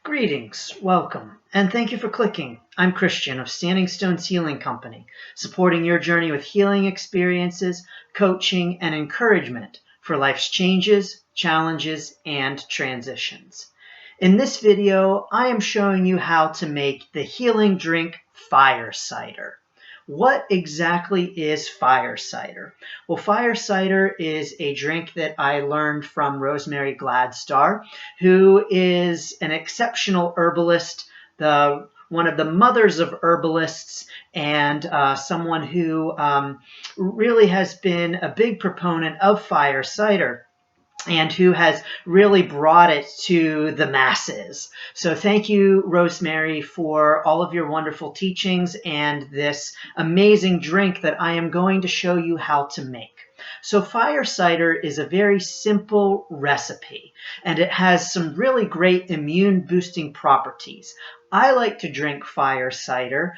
Greetings, welcome, and thank you for clicking. I'm Christian of Standing Stones Healing Company, supporting your journey with healing experiences, coaching, and encouragement for life's changes, challenges, and transitions. In this video, I am showing you how to make the healing drink fire cider. What exactly is fire cider? Well, fire cider is a drink that I learned from Rosemary Gladstar, who is an exceptional herbalist, one of the mothers of herbalists, and someone who really has been a big proponent of fire cider, and who has really brought it to the masses. So thank you, Rosemary, for all of your wonderful teachings and this amazing drink that I am going to show you how to make. So fire cider is a very simple recipe, and it has some really great immune boosting properties. I like to drink fire cider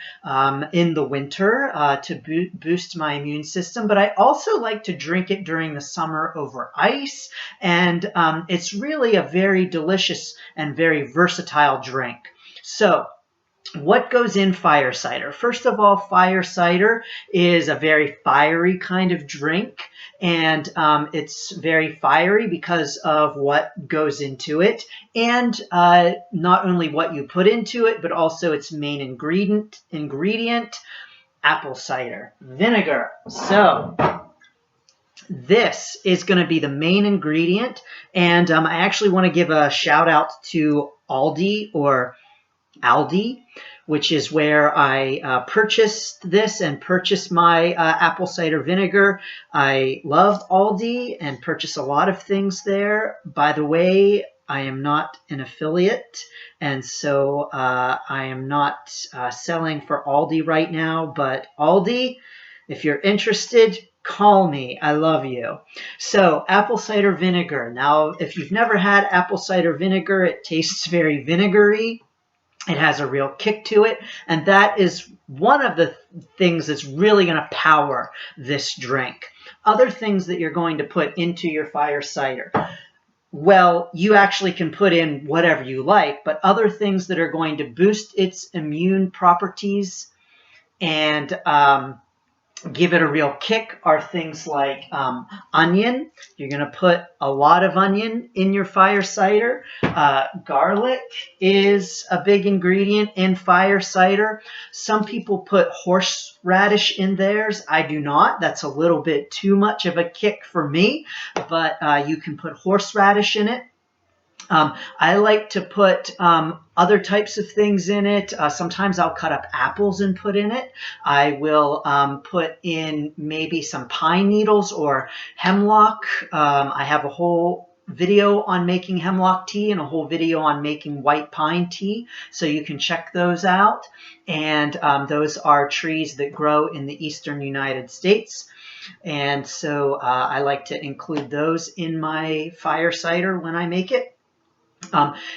in the winter to boost my immune system, but I also like to drink it during the summer over ice, and it's really a very delicious and very versatile drink. So what goes in fire cider? First of all, fire cider is a very fiery kind of drink, and it's very fiery because of what goes into it, and not only what you put into it, but also its main ingredient, apple cider vinegar. So this is going to be the main ingredient, and I actually want to give a shout out to Aldi, which is where I purchased this and purchased my apple cider vinegar. I love Aldi and purchase a lot of things there. By the way, I am not an affiliate, and so I am not selling for Aldi right now, but Aldi, if you're interested, call me. I love you. So apple cider vinegar. Now, if you've never had apple cider vinegar, it tastes very vinegary. It has a real kick to it, and that is one of the things that's really going to power this drink. Other things that you're going to put into your fire cider. Well, you actually can put in whatever you like, but other things that are going to boost its immune properties and give it a real kick are things like onion. You're going to put a lot of onion in your fire cider. Garlic is a big ingredient in fire cider. Some people put horseradish in theirs. I do not. That's a little bit too much of a kick for me, but you can put horseradish in it. I like to put other types of things in it. Sometimes I'll cut up apples and put in it. I will put in maybe some pine needles or hemlock. I have a whole video on making hemlock tea and a whole video on making white pine tea, so you can check those out. And those are trees that grow in the eastern United States. And so I like to include those in my fire cider when I make it.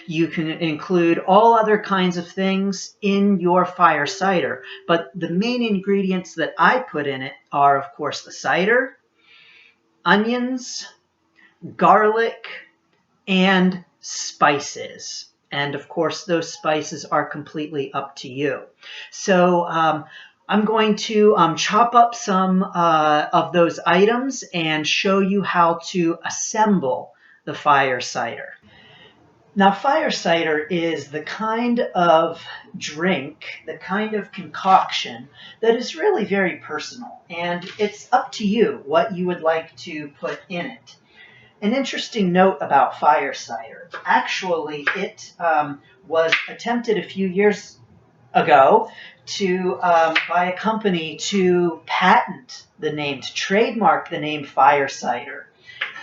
You can include all other kinds of things in your fire cider, but the main ingredients that I put in it are, of course, the cider, onions, garlic, and spices. And of course, those spices are completely up to you. So I'm going to chop up some of those items and show you how to assemble the fire cider. Now, fire cider is the kind of drink, the kind of concoction that is really very personal, and it's up to you what you would like to put in it. An interesting note about fire cider. Actually, it was attempted a few years ago by a company to patent the name, to trademark the name fire cider.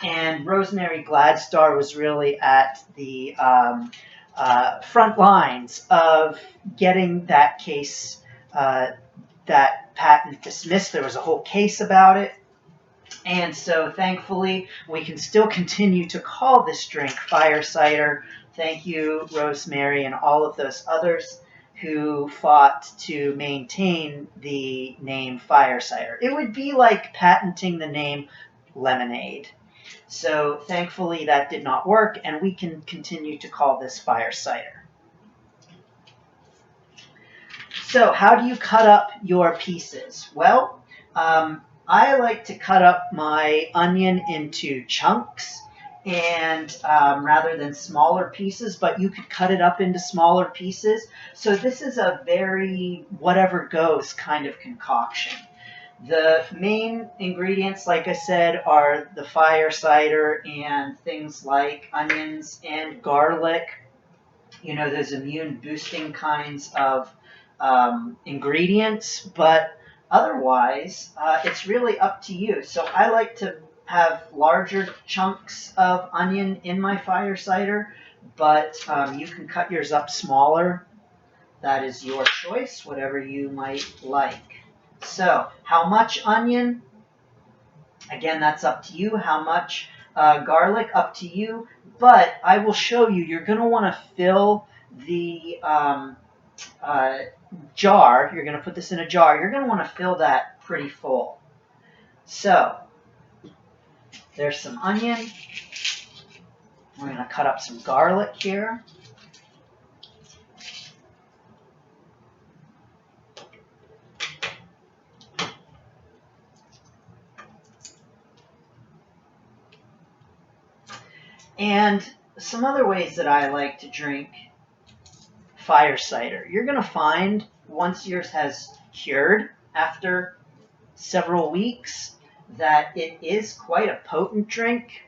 And Rosemary Gladstar was really at the front lines of getting that case, that patent dismissed. There was a whole case about it. And so thankfully, we can still continue to call this drink fire cider. Thank you, Rosemary, and all of those others who fought to maintain the name fire cider. It would be like patenting the name lemonade. So thankfully that did not work, and we can continue to call this fire cider. So how do you cut up your pieces? Well, I like to cut up my onion into chunks and rather than smaller pieces, but you could cut it up into smaller pieces. So this is a very whatever goes kind of concoction. The main ingredients, like I said, are the fire cider and things like onions and garlic, you know, those immune boosting kinds of ingredients, but otherwise, it's really up to you. So I like to have larger chunks of onion in my fire cider, but you can cut yours up smaller. That is your choice, whatever you might like. So, how much onion? Again, that's up to you. How much garlic? Up to you. But I will show you, you're going to want to fill the jar. You're going to put this in a jar. You're going to want to fill that pretty full. So, there's some onion. We're going to cut up some garlic here. And some other ways that I like to drink fire cider. You're going to find once yours has cured after several weeks that it is quite a potent drink.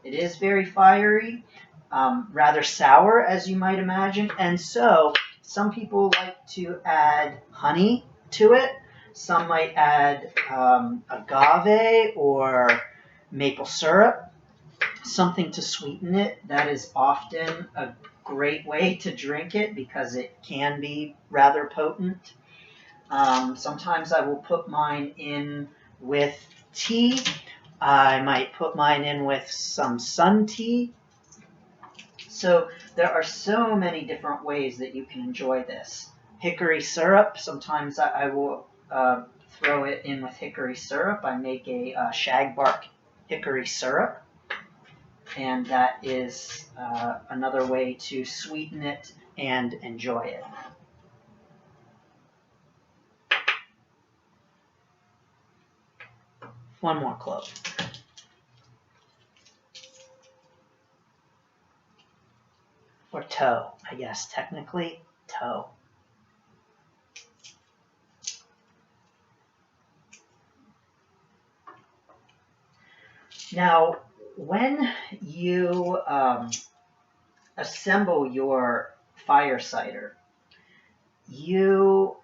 It is very fiery, rather sour as you might imagine. And so some people like to add honey to it. Some might add agave or maple syrup, something to sweeten it. That is often a great way to drink it because it can be rather potent. Sometimes I will put mine in with tea. I might put mine in with some sun tea. So there are so many different ways that you can enjoy this. Hickory syrup, sometimes I will throw it in with hickory syrup. I make a shagbark hickory syrup. And that is another way to sweeten it and enjoy it. One more clove. Or toe, I guess, technically, toe. Now, when you assemble your fire cider, you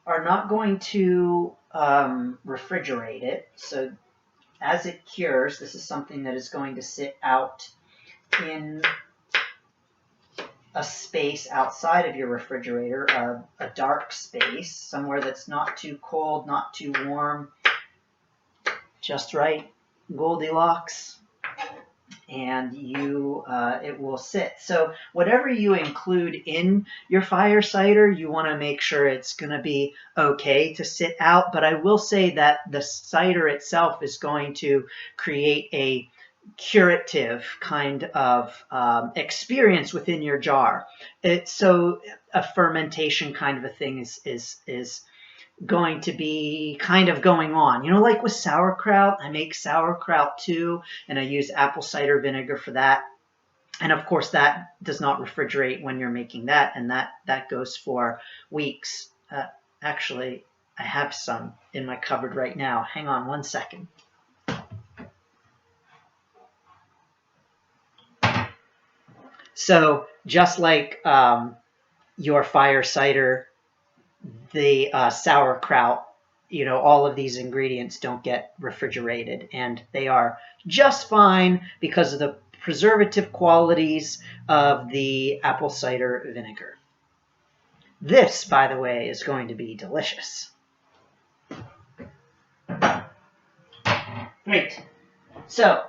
are not going to refrigerate it. So as it cures, this is something that is going to sit out in a space outside of your refrigerator, a dark space, somewhere that's not too cold, not too warm, just right, Goldilocks, and it will sit. So whatever you include in your fire cider, you want to make sure it's going to be okay to sit out. But I will say that the cider itself is going to create a curative kind of experience within your jar. So a fermentation kind of a thing is going to be kind of going on. You know, like with sauerkraut, I make sauerkraut too, and I use apple cider vinegar for that. And of course, that does not refrigerate when you're making that, and that goes for weeks. Actually, I have some in my cupboard right now. Hang on one second. So just like your fire cider, the sauerkraut, you know, all of these ingredients don't get refrigerated, and they are just fine because of the preservative qualities of the apple cider vinegar. This, by the way, is going to be delicious. Great. So,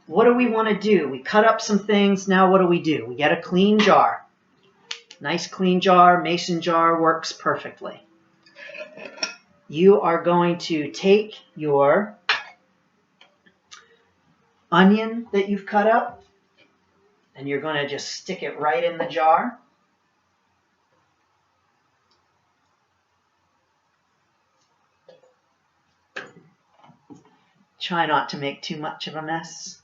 what do we want to do? We cut up some things. Now what do? We get a clean jar. Nice clean jar, mason jar works perfectly. You are going to take your onion that you've cut up, and you're going to just stick it right in the jar. try not to make too much of a mess.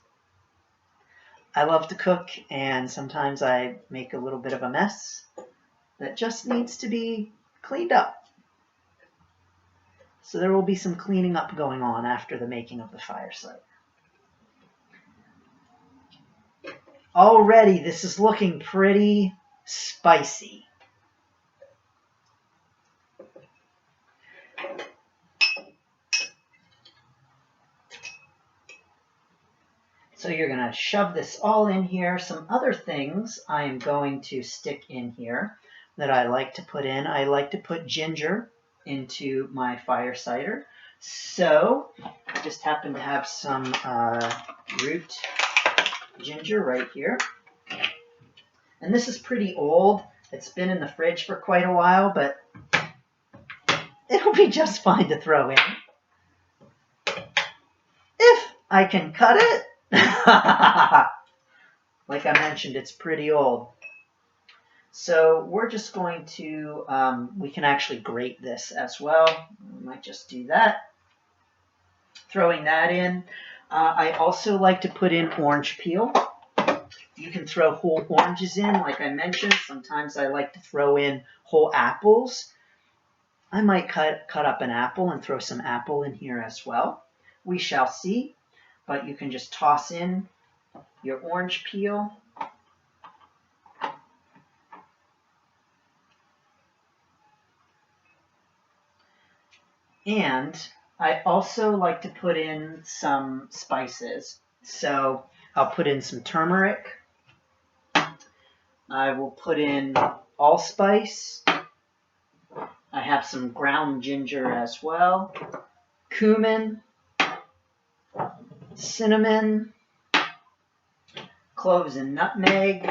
I love to cook, and sometimes I make a little bit of a mess that just needs to be cleaned up. So there will be some cleaning up going on after the making of the fire cider. Already, this is looking pretty spicy. So you're going to shove this all in here. Some other things I am going to stick in here that I like to put in. I like to put ginger into my fire cider. So I just happen to have some root ginger right here. And this is pretty old. It's been in the fridge for quite a while, but it'll be just fine to throw in. If I can cut it. Like I mentioned, it's pretty old. So we're just going to, we can actually grate this as well. We might just do that. Throwing that in. I also like to put in orange peel. You can throw whole oranges in, like I mentioned. Sometimes I like to throw in whole apples. I might cut up an apple and throw some apple in here as well. We shall see. But you can just toss in your orange peel. And I also like to put in some spices. So I'll put in some turmeric. I will put in allspice. I have some ground ginger as well. Cumin. Cinnamon, cloves and nutmeg,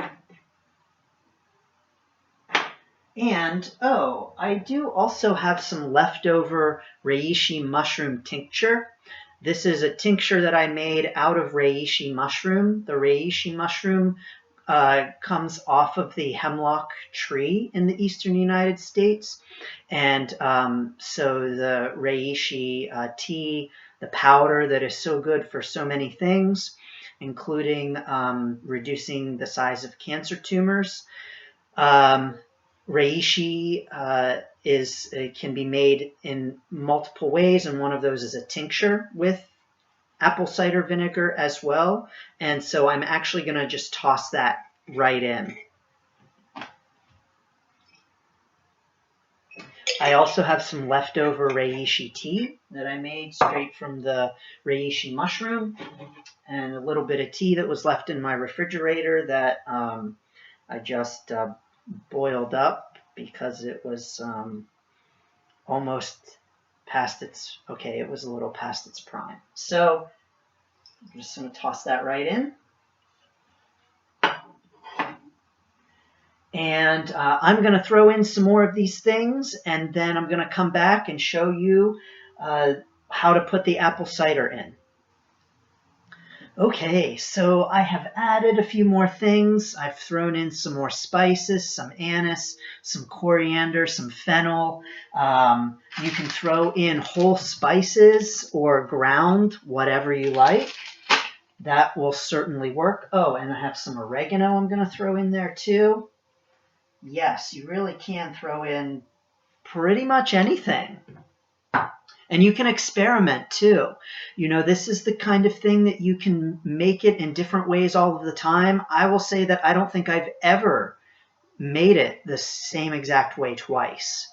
and I do also have some leftover reishi mushroom tincture. This is a tincture that I made out of reishi mushroom. The reishi mushroom comes off of the hemlock tree in the eastern United States, and so the reishi tea, the powder that is so good for so many things, including reducing the size of cancer tumors. Reishi can be made in multiple ways, and one of those is a tincture with apple cider vinegar as well. And so I'm actually going to just toss that right in. I also have some leftover reishi tea that I made straight from the reishi mushroom, and a little bit of tea that was left in my refrigerator that I just boiled up because it was almost past its, it was a little past its prime. So I'm just going to toss that right in. And I'm going to throw in some more of these things, and then I'm going to come back and show you how to put the apple cider in. Okay, so I have added a few more things. I've thrown in some more spices, some anise, some coriander, some fennel. You can throw in whole spices or ground, whatever you like. That will certainly work. Oh, and I have some oregano I'm going to throw in there too. Yes, you really can throw in pretty much anything. And you can experiment too. You know, this is the kind of thing that you can make it in different ways all of the time. I will say that I don't think I've ever made it the same exact way twice.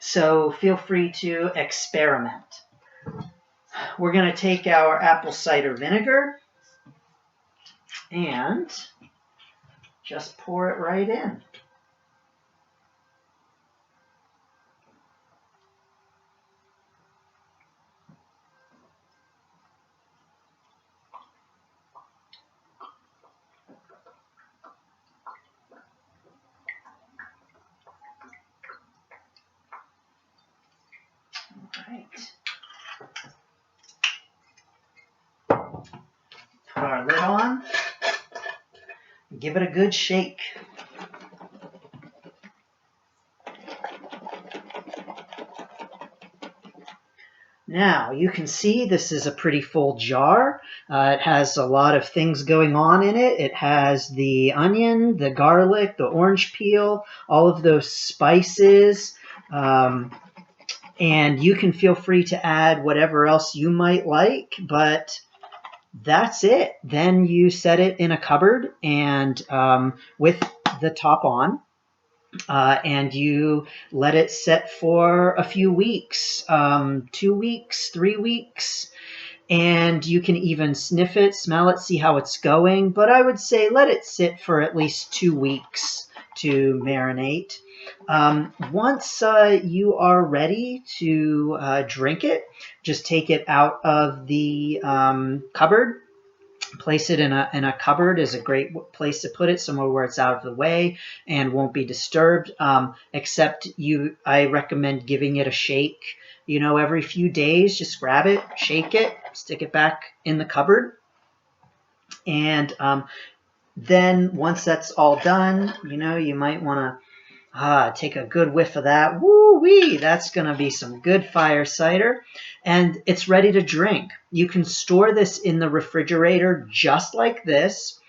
So feel free to experiment. We're going to take our apple cider vinegar and just pour it right in. Right. Put our lid on. Give it a good shake. Now, you can see this is a pretty full jar. It has a lot of things going on in it. It has the onion, the garlic, the orange peel, all of those spices. And you can feel free to add whatever else you might like, but that's it. Then you set it in a cupboard and with the top on. And you let it set for a few weeks, 2 weeks, 3 weeks, and you can even sniff it, smell it, see how it's going. But I would say let it sit for at least 2 weeks to marinate. Once you are ready to drink it, just take it out of the cupboard. Place it in a cupboard is a great place to put it, somewhere where it's out of the way and won't be disturbed. Except I recommend giving it a shake. Every few days, just grab it, shake it, stick it back in the cupboard, and then once that's all done, you might want to take a good whiff of that. Woo-wee! That's going to be some good fire cider. And it's ready to drink. You can store this in the refrigerator just like this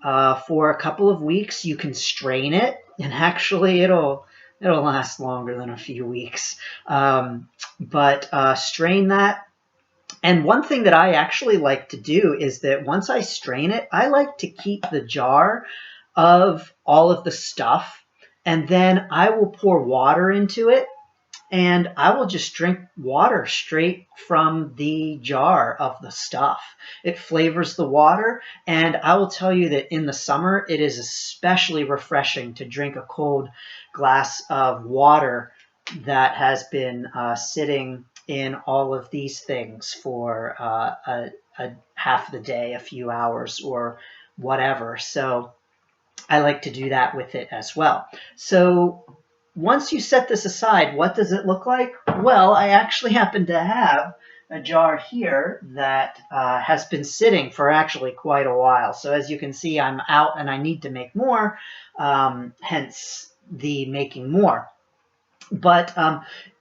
for a couple of weeks. You can strain it, and actually it'll last longer than a few weeks. But strain that. And one thing that I actually like to do is that once I strain it, I like to keep the jar of all of the stuff, and then I will pour water into it, and I will just drink water straight from the jar of the stuff. It flavors the water, and I will tell you that in the summer, it is especially refreshing to drink a cold glass of water that has been sitting in all of these things for a half the day, a few hours, or whatever. So I like to do that with it as well. So once you set this aside, what does it look like? Well, I actually happen to have a jar here that has been sitting for actually quite a while. So as you can see, I'm out and I need to make more, hence the making more. But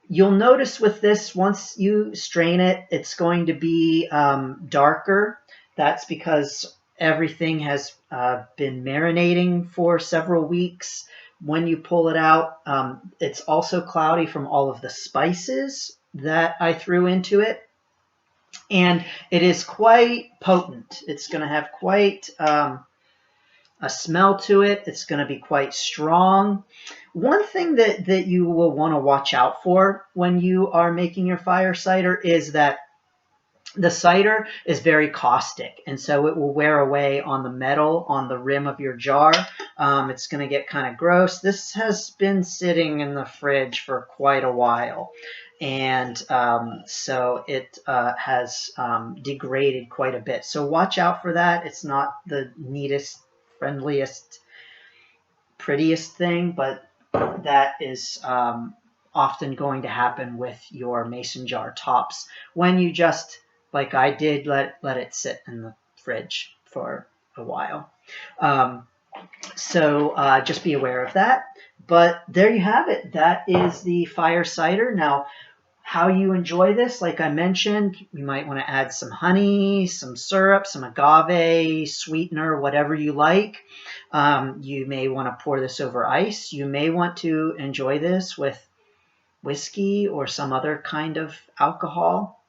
you'll notice with this, once you strain it, it's going to be darker. That's because everything has been marinating for several weeks. When you pull it out, it's also cloudy from all of the spices that I threw into it. And it is quite potent. It's going to have quite a smell to it. It's going to be quite strong. One thing that you will want to watch out for when you are making your fire cider is that the cider is very caustic, and so it will wear away on the metal on the rim of your jar. It's going to get kind of gross. This has been sitting in the fridge for quite a while, and so it has degraded quite a bit. So watch out for that. It's not the neatest, friendliest, prettiest thing, but that is often going to happen with your mason jar tops when you just, like I did, let it sit in the fridge for a while. So just be aware of that. But there you have it. That is the fire cider. Now, how you enjoy this, like I mentioned, you might want to add some honey, some syrup, some agave, sweetener, whatever you like. You may want to pour this over ice. You may want to enjoy this with whiskey or some other kind of alcohol.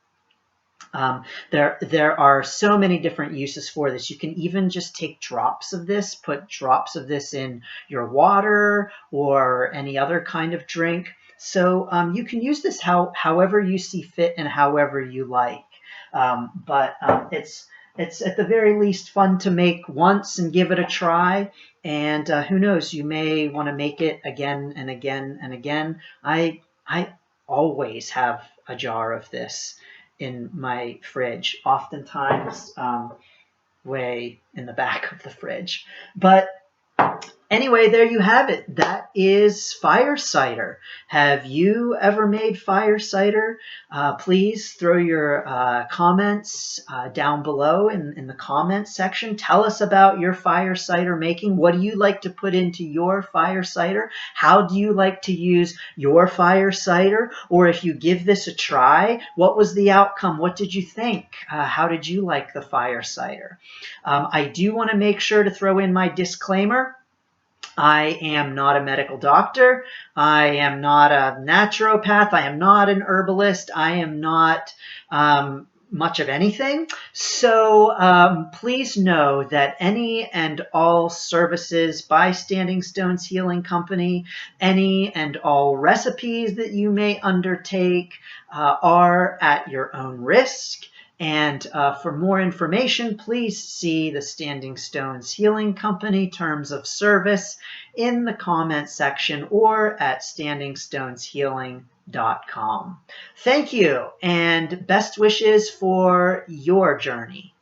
There are so many different uses for this. You can even just take drops of this, put drops of this in your water or any other kind of drink. So you can use this however you see fit and however you like. But it's at the very least fun to make once and give it a try. And who knows, you may want to make it again and again and again. I always have a jar of this in my fridge, oftentimes way in the back of the fridge. But Anyway, there you have it. That is fire cider. Have you ever made fire cider? Please throw your comments down below in the comments section. Tell us about your fire cider making. What do you like to put into your fire cider? How do you like to use your fire cider? Or if you give this a try, what was the outcome? What did you think? How did you like the fire cider? I do want to make sure to throw in my disclaimer. I am not a medical doctor. I am not a naturopath. I am not an herbalist. I am not much of anything. So please know that any and all services by Standing Stones Healing Company, any and all recipes that you may undertake are at your own risk. And for more information, please see the Standing Stones Healing Company terms of service in the comment section or at standingstoneshealing.com. Thank you, and best wishes for your journey.